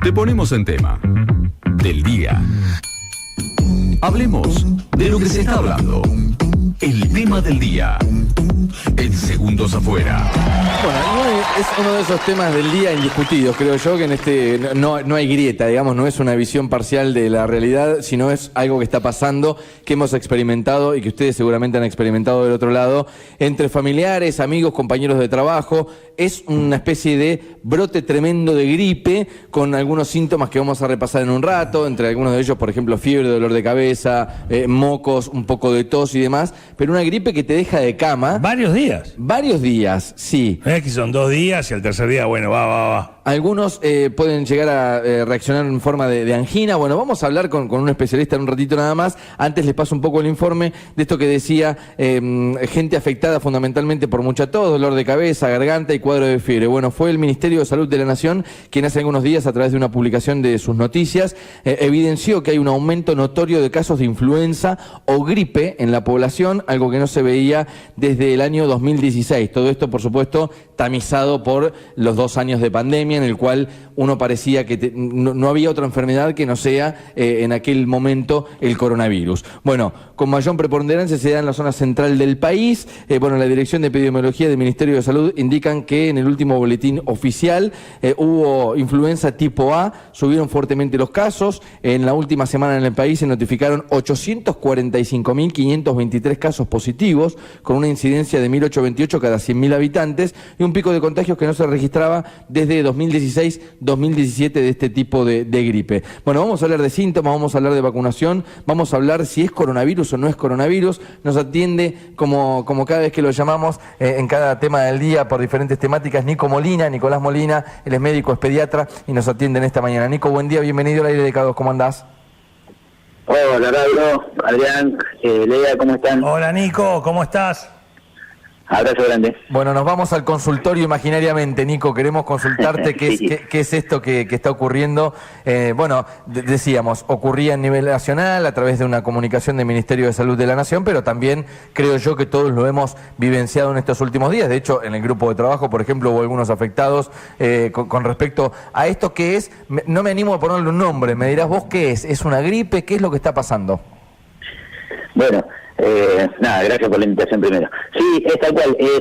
Te ponemos en tema del día. Hablemos de lo que se está hablando. El tema del día. En Segundos Afuera. Bueno, es uno de esos temas del día indiscutidos, creo yo, que en este no hay grieta, digamos, no es una visión parcial de la realidad, sino es algo que está pasando, que hemos experimentado y que ustedes seguramente han experimentado del otro lado, entre familiares, amigos, compañeros de trabajo. Es una especie de brote tremendo de gripe, con algunos síntomas que vamos a repasar en un rato, entre algunos de ellos, por ejemplo, fiebre, dolor de cabeza, mocos, un poco de tos y demás, pero una gripe que te deja de cama. Varios días. Varios días, sí. Es que son 2 días y al tercer día, bueno, va. Algunos pueden llegar a reaccionar en forma de angina. Bueno, vamos a hablar con un especialista en un ratito nada más. Antes les paso un poco el informe de esto que decía, gente afectada fundamentalmente por mucha tos, dolor de cabeza, garganta y cuadro de fiebre. Bueno, fue el Ministerio de Salud de la Nación quien hace algunos días, a través de una publicación de sus noticias, evidenció que hay un aumento notorio de casos de influenza o gripe en la población, algo que no se veía desde el año 2016. Todo esto, por supuesto, tamizado por los 2 años de pandemia, en el cual uno parecía que no había otra enfermedad que no sea en aquel momento el coronavirus. Bueno, con mayor preponderancia se da en la zona central del país. Bueno, la Dirección de Epidemiología del Ministerio de Salud indican que en el último boletín oficial hubo influenza tipo A, subieron fuertemente los casos. En la última semana en el país se notificaron 845.523 casos positivos, con una incidencia de 1.828 cada 100.000 habitantes y un pico de contagios que no se registraba desde 2016-2017 de este tipo de gripe. Bueno, vamos a hablar de síntomas, vamos a hablar de vacunación, vamos a hablar si es coronavirus o no es coronavirus. Nos atiende, como cada vez que lo llamamos, en cada tema del día por diferentes temáticas, Nicolás Molina. Él es médico, es pediatra y nos atiende en esta mañana. Nico, buen día, bienvenido al Aire de K2, ¿cómo andás? Hola, Raúl, Adrián, Lea, ¿cómo están? Hola, Nico, ¿cómo estás? Abrazo grande. Bueno, nos vamos al consultorio imaginariamente, Nico. Queremos consultarte qué es esto que está ocurriendo. Bueno, decíamos, ocurría a nivel nacional a través de una comunicación del Ministerio de Salud de la Nación, pero también creo yo que todos lo hemos vivenciado en estos últimos días. De hecho, en el grupo de trabajo, por ejemplo, hubo algunos afectados con respecto a esto que es. No me animo a ponerle un nombre. Me dirás vos qué es. ¿Es una gripe? ¿Qué es lo que está pasando? Bueno, gracias por la invitación primero. Sí, es tal cual, es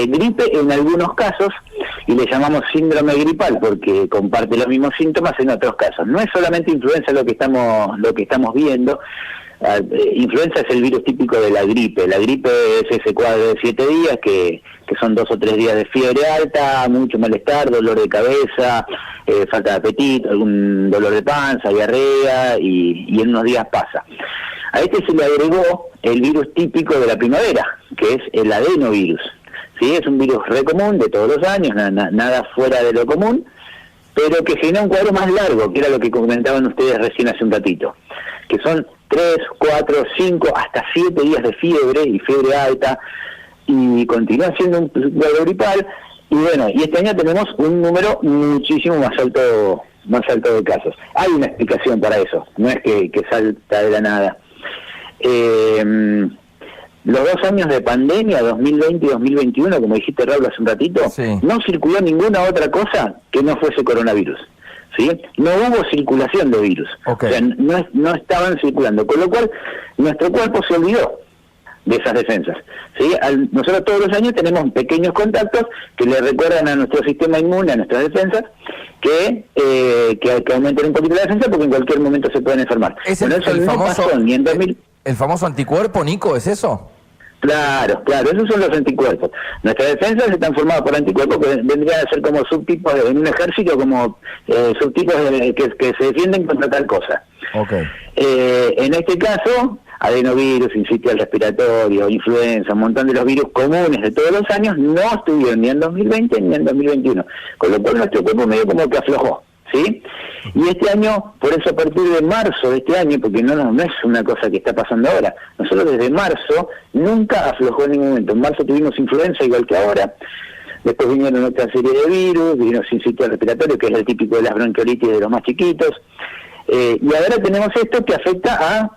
gripe en algunos casos y le llamamos síndrome gripal porque comparte los mismos síntomas en otros casos. No es solamente influenza lo que estamos viendo. Influenza es el virus típico de la gripe. La gripe es ese cuadro de 7 días que son 2 o 3 días de fiebre alta, mucho malestar, dolor de cabeza, falta de apetito, algún dolor de panza, diarrea y en unos días pasa. A este se le agregó el virus típico de la primavera, que es el adenovirus. ¿Sí? Es un virus re común de todos los años, nada fuera de lo común, pero que genera un cuadro más largo, que era lo que comentaban ustedes recién hace un ratito, que son 3, 4, 5, hasta 7 días de fiebre y fiebre alta, y continúa siendo un cuadro gripal. Y bueno, y este año tenemos un número muchísimo más alto de casos. Hay una explicación para eso, no es que salta de la nada. Los 2 años de pandemia, 2020 y 2021, como dijiste, Raúl, hace un ratito, sí, no circuló ninguna otra cosa que no fuese coronavirus, ¿sí? No hubo circulación de virus, okay. O sea, no estaban circulando, con lo cual nuestro cuerpo se olvidó de esas defensas, ¿sí? Nosotros todos los años tenemos pequeños contactos que le recuerdan a nuestro sistema inmune, a nuestras defensas, que aumenten un poquito la defensa porque en cualquier momento se pueden enfermar. ¿Es el famoso anticuerpo, Nico, es eso? Claro, esos son los anticuerpos. Nuestras defensas están formadas por anticuerpos que vendrían a ser como subtipos en un ejército, como subtipos que se defienden contra tal cosa. Okay. En este caso, adenovirus, sincitial respiratorio, influenza, un montón de los virus comunes de todos los años no estuvieron ni en 2020 ni en 2021, con lo cual nuestro cuerpo medio como que aflojó, ¿sí? Y este año, por eso a partir de marzo de este año, porque no es una cosa que está pasando ahora, nosotros desde marzo nunca aflojó en ningún momento. En marzo tuvimos influenza igual que ahora, después vinieron otra serie de virus, vino sincitial respiratorio, que es el típico de las bronquiolitis de los más chiquitos, y ahora tenemos esto que afecta a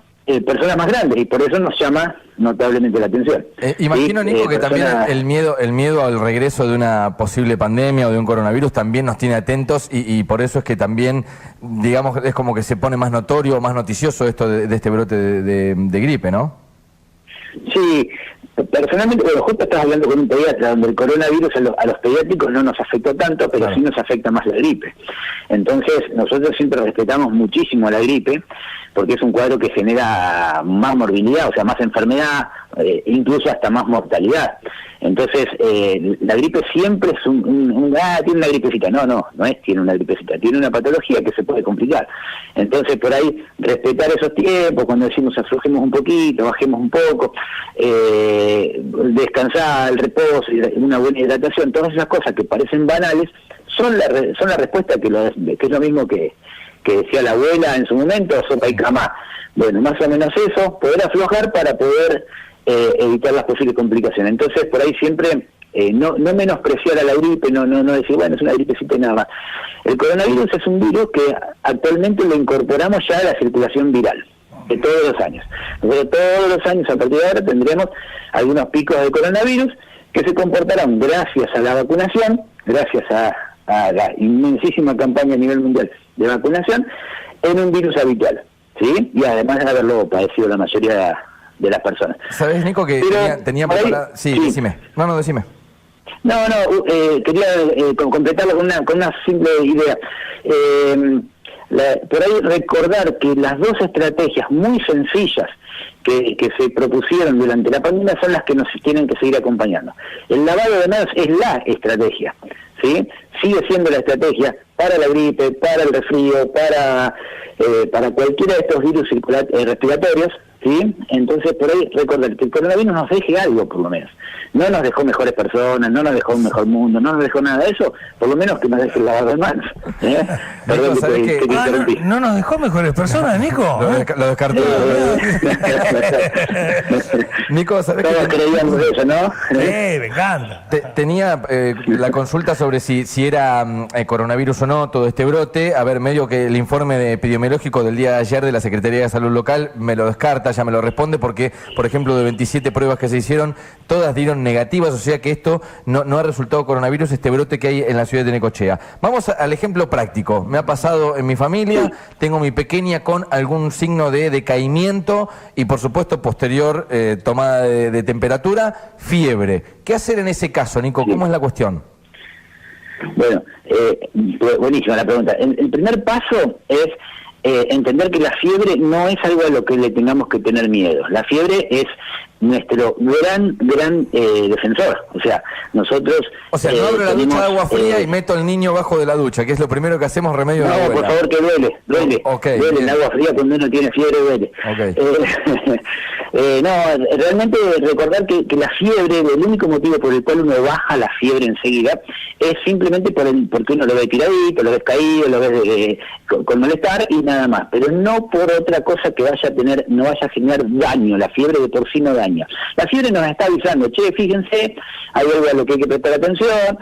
personas más grandes, y por eso nos llama notablemente la atención. Imagino, Nico, que personas... también el miedo al regreso de una posible pandemia o de un coronavirus también nos tiene atentos y por eso es que también, digamos, es como que se pone más notorio, más noticioso esto de este brote de gripe, ¿no? Sí, personalmente, bueno, justo estás hablando con un pediatra donde el coronavirus a los pediátricos no nos afectó tanto, pero claro, sí nos afecta más la gripe. Entonces, nosotros siempre respetamos muchísimo la gripe, porque es un cuadro que genera más morbilidad, o sea, más enfermedad, incluso hasta más mortalidad. Entonces, la gripe siempre es tiene una gripecita. No tiene una gripecita, tiene una patología que se puede complicar. Entonces, por ahí, respetar esos tiempos, cuando decimos aflojemos un poquito, bajemos un poco, descansar, el reposo, una buena hidratación, todas esas cosas que parecen banales, son la respuesta que es lo mismo que decía la abuela en su momento, sopa y cama. Bueno, más o menos eso, poder aflojar para poder evitar las posibles complicaciones. Entonces, por ahí siempre no menospreciar a la gripe, no decir, bueno, es una gripecita y nada más. El coronavirus es un virus que actualmente lo incorporamos ya a la circulación viral de todos los años. Nosotros todos los años, a partir de ahora, tendremos algunos picos de coronavirus que se comportarán gracias a la vacunación, gracias a la inmensísima campaña a nivel mundial de vacunación, en un virus habitual, ¿sí? Y además de haberlo padecido la mayoría de las personas. ¿Sabés, Nico, que tenía preparada? Sí, decime. No, decime. Quería completarlo con una simple idea. Por ahí recordar que las dos estrategias muy sencillas que se propusieron durante la pandemia son las que nos tienen que seguir acompañando. El lavado de manos es la estrategia, ¿sí? Sigue siendo la estrategia para la gripe, para el resfrío, para cualquiera de estos virus respiratorios, ¿sí? Entonces, por ahí recordar que el coronavirus nos deje algo, por lo menos. No nos dejó mejores personas, no nos dejó un mejor mundo, no nos dejó nada de eso, por lo menos que nos deje el lavado de manos. Perdón, Nico, no nos dejó mejores personas, Nico. Lo descartó. Nico, ¿sabés que todos creíamos eso, no? Me encanta. Tenía la consulta sobre si era coronavirus o no todo este brote. A ver, medio que el informe epidemiológico del día de ayer de la Secretaría de Salud Local me lo descarta, ya me lo responde, porque, por ejemplo, de 27 pruebas que se hicieron, todas dieron negativas, o sea que esto no ha resultado coronavirus, este brote que hay en la ciudad de Necochea. Vamos al ejemplo práctico. Me ha pasado en mi familia, tengo mi pequeña con algún signo de decaimiento y, por supuesto, posterior tomada de temperatura, fiebre. ¿Qué hacer en ese caso, Nico? ¿Cómo es la cuestión? Bueno, buenísima la pregunta. El primer paso es entender que la fiebre no es algo a lo que le tengamos que tener miedo. La fiebre es nuestro gran defensor. O sea, nosotros... O sea, no abro la ducha de agua fría y meto al niño bajo de la ducha, que es lo primero que hacemos, remedio de la abuela. No, por favor, que duele. Okay, duele el agua fría cuando uno tiene fiebre, duele. Okay. Realmente recordar que la fiebre, el único motivo por el cual uno baja la fiebre enseguida, es simplemente porque uno lo ve tiradito, lo ves caído, lo ves con malestar y nada más. Pero no por otra cosa que no vaya a generar daño. La fiebre de por sí no daña. La fiebre nos está avisando, che, fíjense, hay algo a lo que hay que prestar atención,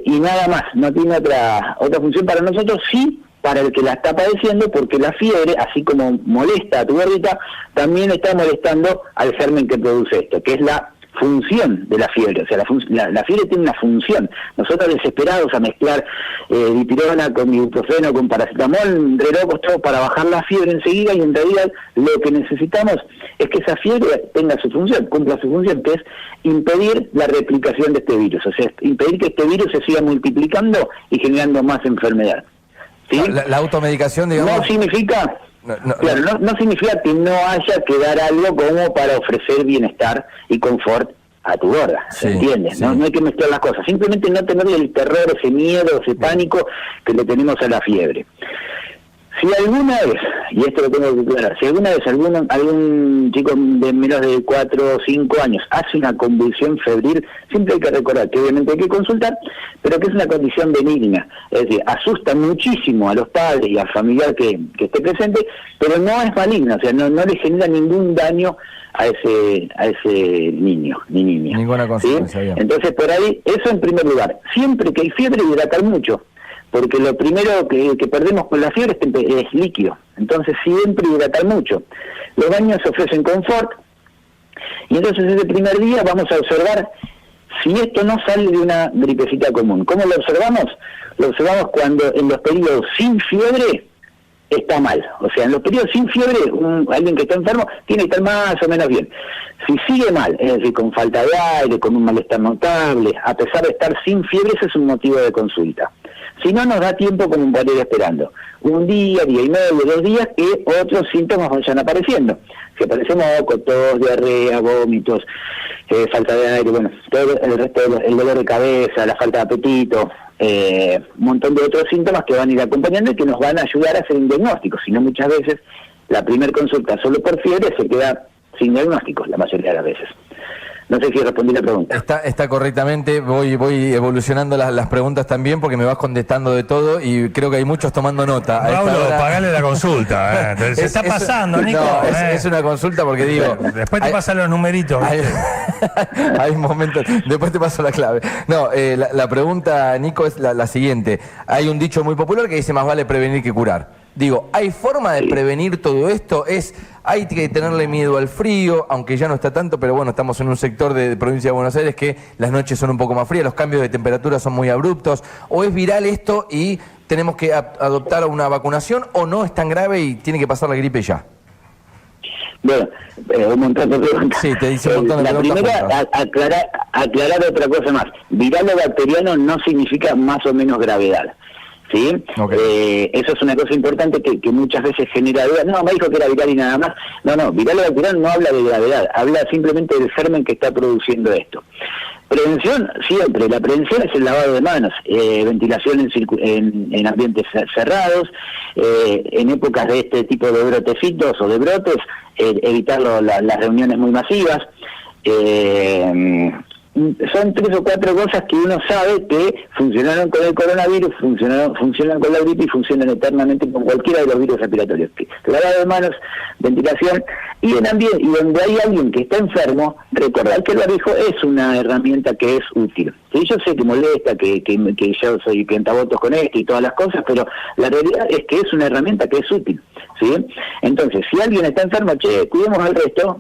y nada más, no tiene otra función para nosotros, sí para el que la está padeciendo, porque la fiebre, así como molesta a tu gordita, también está molestando al germen que produce esto, que es la función de la fiebre. O sea, la fiebre tiene una función. Nosotros desesperados a mezclar dipirona con ibuprofeno, con paracetamol, re locos todos para bajar la fiebre enseguida, y en realidad lo que necesitamos es que esa fiebre tenga su función, cumpla su función, que es impedir la replicación de este virus. O sea, impedir que este virus se siga multiplicando y generando más enfermedad. ¿Sí? La automedicación, digamos... No significa... No significa que no haya que dar algo como para ofrecer bienestar y confort a tu gorda, ¿se entiende? Sí. No hay que mezclar las cosas, simplemente no tenerle el terror, ese miedo, ese pánico que le tenemos a la fiebre. Si alguna vez, y esto lo tengo que aclarar, si alguna vez algún chico de menos de 4 o 5 años hace una convulsión febril, siempre hay que recordar que obviamente hay que consultar, pero que es una condición benigna, es decir, asusta muchísimo a los padres y al familiar que esté presente, pero no es maligna, o sea, no le genera ningún daño a ese niño ni niña. Ninguna consecuencia. ¿Sí? Entonces, por ahí, eso en primer lugar. Siempre que hay fiebre, hidratar mucho, porque lo primero que perdemos con la fiebre es líquido. Entonces, siempre hidratar mucho. Los baños ofrecen confort, y entonces ese primer día vamos a observar si esto no sale de una gripecita común. ¿Cómo lo observamos? Lo observamos cuando en los periodos sin fiebre está mal. O sea, en los periodos sin fiebre, alguien que está enfermo tiene que estar más o menos bien. Si sigue mal, es decir, con falta de aire, con un malestar notable, a pesar de estar sin fiebre, ese es un motivo de consulta. Si no, nos da tiempo como para ir esperando. Un día, día y medio, 2 días, que otros síntomas vayan apareciendo. Si aparece moco, tos, diarrea, vómitos, falta de aire, bueno, todo el resto, el dolor de cabeza, la falta de apetito, un montón de otros síntomas que van a ir acompañando y que nos van a ayudar a hacer un diagnóstico. Si no, muchas veces la primera consulta solo por fiebre se queda sin diagnóstico, la mayoría de las veces. No sé si respondí la pregunta. Está correctamente, voy evolucionando las preguntas también porque me vas contestando de todo y creo que hay muchos tomando nota. Pablo, pagale la consulta. Se está pasando, Nico. No, es una consulta porque digo... Después te pasan los numeritos. Hay momentos, después te paso la clave. No, la pregunta, Nico, es la siguiente. Hay un dicho muy popular que dice más vale prevenir que curar. Digo, ¿hay forma de prevenir todo esto? Hay que tenerle miedo al frío, aunque ya no está tanto, pero bueno, estamos en un sector de provincia de Buenos Aires que las noches son un poco más frías, los cambios de temperatura son muy abruptos. ¿O es viral esto y tenemos que adoptar una vacunación o no es tan grave y tiene que pasar la gripe ya? Bueno, un montón de preguntas. Sí, te dice un montón de preguntas. La primera, aclarar otra cosa más. Viral o bacteriano no significa más o menos gravedad. ¿Sí? Okay. Eso es una cosa importante que muchas veces genera dudas. No, me dijo que era viral y nada más. No, viral o bacteriano no habla de gravedad, habla simplemente del germen que está produciendo esto. Prevención, siempre. La prevención es el lavado de manos, ventilación en ambientes cerrados, en épocas de este tipo de brotecitos o de brotes, evitar las reuniones muy masivas. Son 3 o 4 cosas que uno sabe que funcionaron con el coronavirus, funcionan con la gripe y funcionan eternamente con cualquiera de los virus respiratorios. Lavado de manos, ventilación y en ambiente, y donde hay alguien que está enfermo, recordar que el barbijo es una herramienta que es útil. ¿Sí? Yo sé que molesta, que yo soy clientavotos con esto y todas las cosas, pero la realidad es que es una herramienta que es útil. ¿Sí? Entonces, si alguien está enfermo, cuidemos al resto,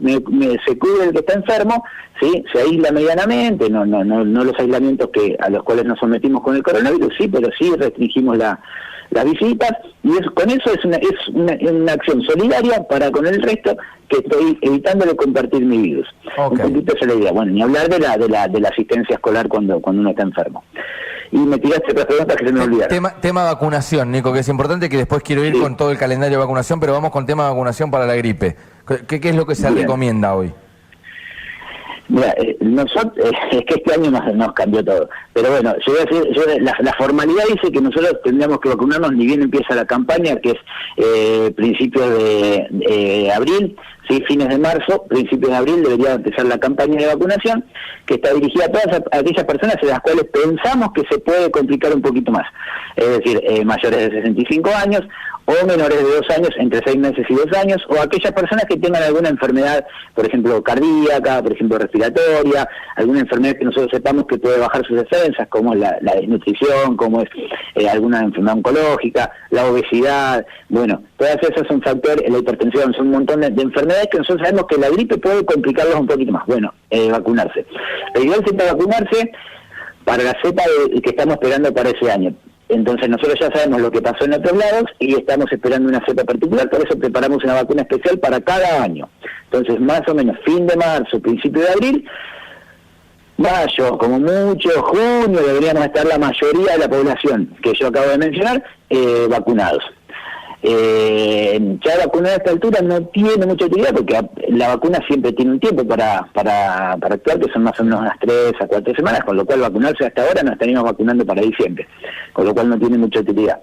se cuida el que está enfermo, ¿sí? Se aísla medianamente, no los aislamientos a los cuales nos sometimos con el coronavirus, sí, pero sí restringimos las visitas, y con eso es una acción solidaria para con el resto, que estoy evitándole compartir mi virus. Okay. Un poquito esa es la idea. Bueno, ni hablar de la asistencia escolar cuando uno está enfermo. Y me tiraste otras preguntas que se me olvidaron. Tema vacunación, Nico, que es importante, que después quiero ir con todo el calendario de vacunación, pero vamos con tema de vacunación para la gripe. ¿Qué es lo que se recomienda hoy? Mira, nosotros, es que este año nos cambió todo. Pero bueno, yo voy a decir, la formalidad dice que nosotros tendríamos que vacunarnos ni bien empieza la campaña, que es principios de abril, ¿sí? Fines de marzo, principios de abril debería empezar la campaña de vacunación, que está dirigida a todas aquellas personas en las cuales pensamos que se puede complicar un poquito más. Es decir, mayores de 65 años, o menores de 2 años, entre 6 meses y 2 años, o aquellas personas que tengan alguna enfermedad, por ejemplo, cardíaca, por ejemplo, respiratoria, alguna enfermedad que nosotros sepamos que puede bajar sus defensas, como es la desnutrición, como es alguna enfermedad oncológica, la obesidad, bueno, todas esas son factores, la hipertensión, son un montón de enfermedades que nosotros sabemos que la gripe puede complicarlos un poquito más. Bueno, vacunarse. La ideal es vacunarse para la cepa que estamos esperando para ese año. Entonces nosotros ya sabemos lo que pasó en otros lados y estamos esperando una cepa particular, por eso preparamos una vacuna especial para cada año. Entonces más o menos fin de marzo, principio de abril, mayo, como mucho, junio, deberíamos estar la mayoría de la población que yo acabo de mencionar vacunados. Ya vacunar a esta altura no tiene mucha utilidad porque la vacuna siempre tiene un tiempo para actuar, que son más o menos unas 3 a 4 semanas, con lo cual vacunarse hasta ahora nos estaríamos vacunando para diciembre, con lo cual no tiene mucha utilidad.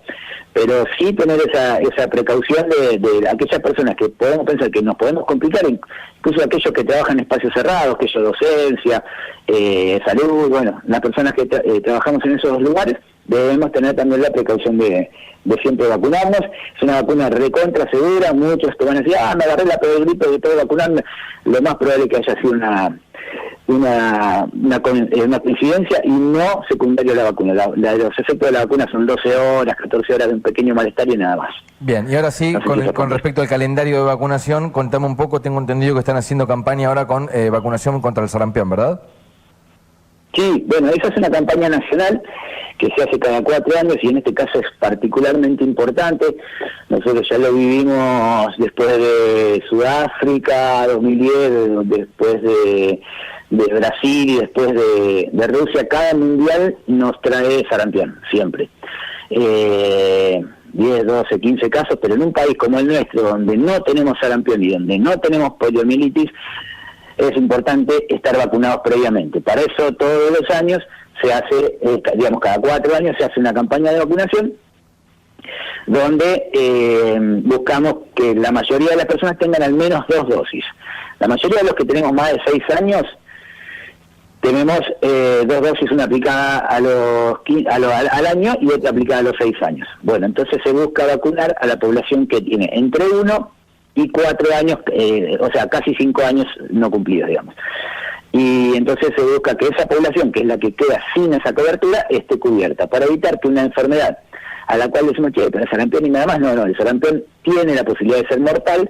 Pero sí tener esa precaución de aquellas personas que podemos pensar que nos podemos complicar, incluso aquellos que trabajan en espacios cerrados, que es docencia, salud, bueno, las personas que trabajamos en esos lugares, debemos tener también la precaución de siempre vacunarnos. Es una vacuna recontra segura, muchos te van a decir, me agarré la peor gripe de todo vacunarme, lo más probable es que haya sido una coincidencia y no secundario a la vacuna. Los efectos de la vacuna son 12 horas, 14 horas de un pequeño malestar y nada más. Bien, y ahora sí, No sé con respecto al calendario de vacunación, contame un poco, tengo entendido que están haciendo campaña ahora con vacunación contra el sarampión, ¿verdad? Sí, bueno, esa es una campaña nacional que se hace cada 4 años y en este caso es particularmente importante. Nosotros ya lo vivimos después de Sudáfrica, 2010, después de Brasil y después de Rusia. Cada mundial nos trae sarampión, siempre. 10, 12, 15 casos, pero en un país como el nuestro, donde no tenemos sarampión y donde no tenemos poliomielitis, es importante estar vacunados previamente. Para eso todos los años se hace, digamos cada 4 años se hace una campaña de vacunación donde buscamos que la mayoría de las personas tengan al menos 2 dosis. La mayoría de los que tenemos más de 6 años tenemos 2 dosis, una aplicada al año y otra aplicada a los 6 años. Bueno, entonces se busca vacunar a la población que tiene entre 1 y 4 años, o sea, casi 5 años no cumplidos, digamos. Y entonces se busca que esa población, que es la que queda sin esa cobertura, esté cubierta, para evitar que una enfermedad a la cual decimos, che, pero el sarampión y nada más, no, el sarampión tiene la posibilidad de ser mortal,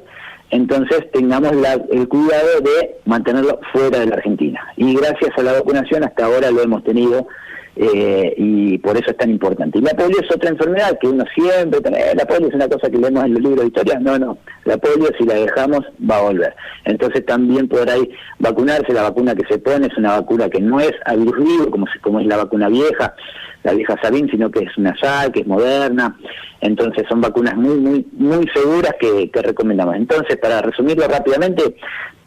entonces tengamos el cuidado de mantenerlo fuera de la Argentina. Y gracias a la vacunación hasta ahora lo hemos tenido, y por eso es tan importante. Y la polio es otra enfermedad que uno siempre la polio es una cosa que leemos en los libros de historia. No, la polio si la dejamos va a volver. Entonces también podrá ir vacunarse. La vacuna que se pone es una vacuna que no es a virus vivo como es la vacuna vieja, la vieja Sabin, sino que es nasal, que es moderna. Entonces son vacunas muy seguras que recomendamos. Entonces, para resumirlo rápidamente,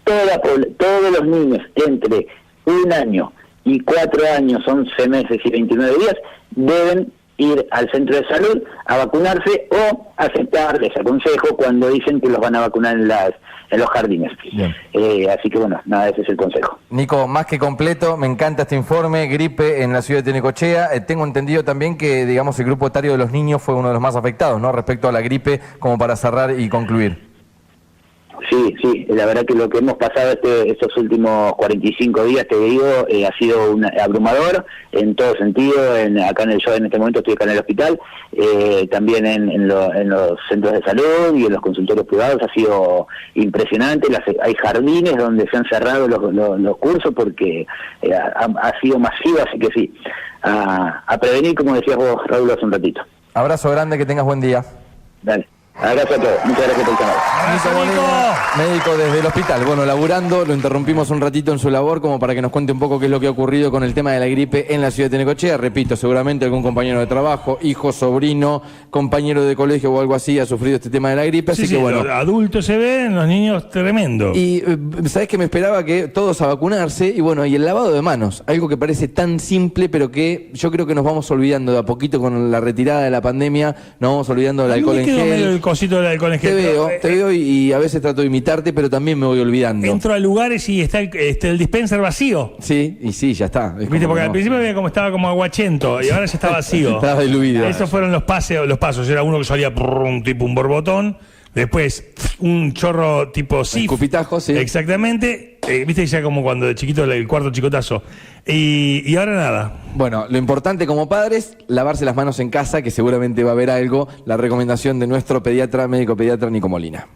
todos los niños entre 1 año y 4 años, 11 meses y 29 días, deben ir al centro de salud a vacunarse o aceptar, les aconsejo, cuando dicen que los van a vacunar en los jardines. Así que bueno, nada, ese es el consejo. Nico, más que completo, me encanta este informe, gripe en la ciudad de Necochea. Tengo entendido también que, digamos, el grupo etario de los niños fue uno de los más afectados, ¿no? Respecto a la gripe, como para cerrar y concluir. Sí, la verdad que lo que hemos pasado estos últimos 45 días, te digo, ha sido abrumador en todo sentido. Yo en este momento estoy acá en el hospital, también en los centros de salud y en los consultorios privados ha sido impresionante. Hay jardines donde se han cerrado los cursos porque ha sido masivo, así que sí, a prevenir, como decías vos, Raúl, hace un ratito. Abrazo grande, que tengas buen día. Dale. Abrazo a todos. Muchas gracias por el canal. Nico Molina, médico desde el hospital. Bueno, laburando, lo interrumpimos un ratito en su labor como para que nos cuente un poco qué es lo que ha ocurrido con el tema de la gripe en la ciudad de Necochea. Repito, seguramente algún compañero de trabajo, hijo, sobrino, compañero de colegio o algo así ha sufrido este tema de la gripe, así que bueno. Los adultos se ven, los niños tremendo. Y sabés que me esperaba que todos a vacunarse y bueno, y el lavado de manos, algo que parece tan simple, pero que yo creo que nos vamos olvidando de a poquito con la retirada de la pandemia, nos vamos olvidando del alcohol en gel. Cosito del alcohol en gel. Te veo y a veces trato de imitarte, pero también me voy olvidando. Entro a lugares y está el dispenser vacío. Sí, y sí, ya está. Viste, porque al principio estaba como aguachento y ahora ya está vacío. Estaba diluido. Esos fueron los pasos. Era uno que salía tipo un borbotón, después un chorro tipo sif. Escupitajo, sí. Exactamente. Viste ya como cuando de chiquito el cuarto chicotazo. Y ahora nada. Bueno, lo importante como padres, lavarse las manos en casa, que seguramente va a haber algo. La recomendación de nuestro médico pediatra Nico Molina.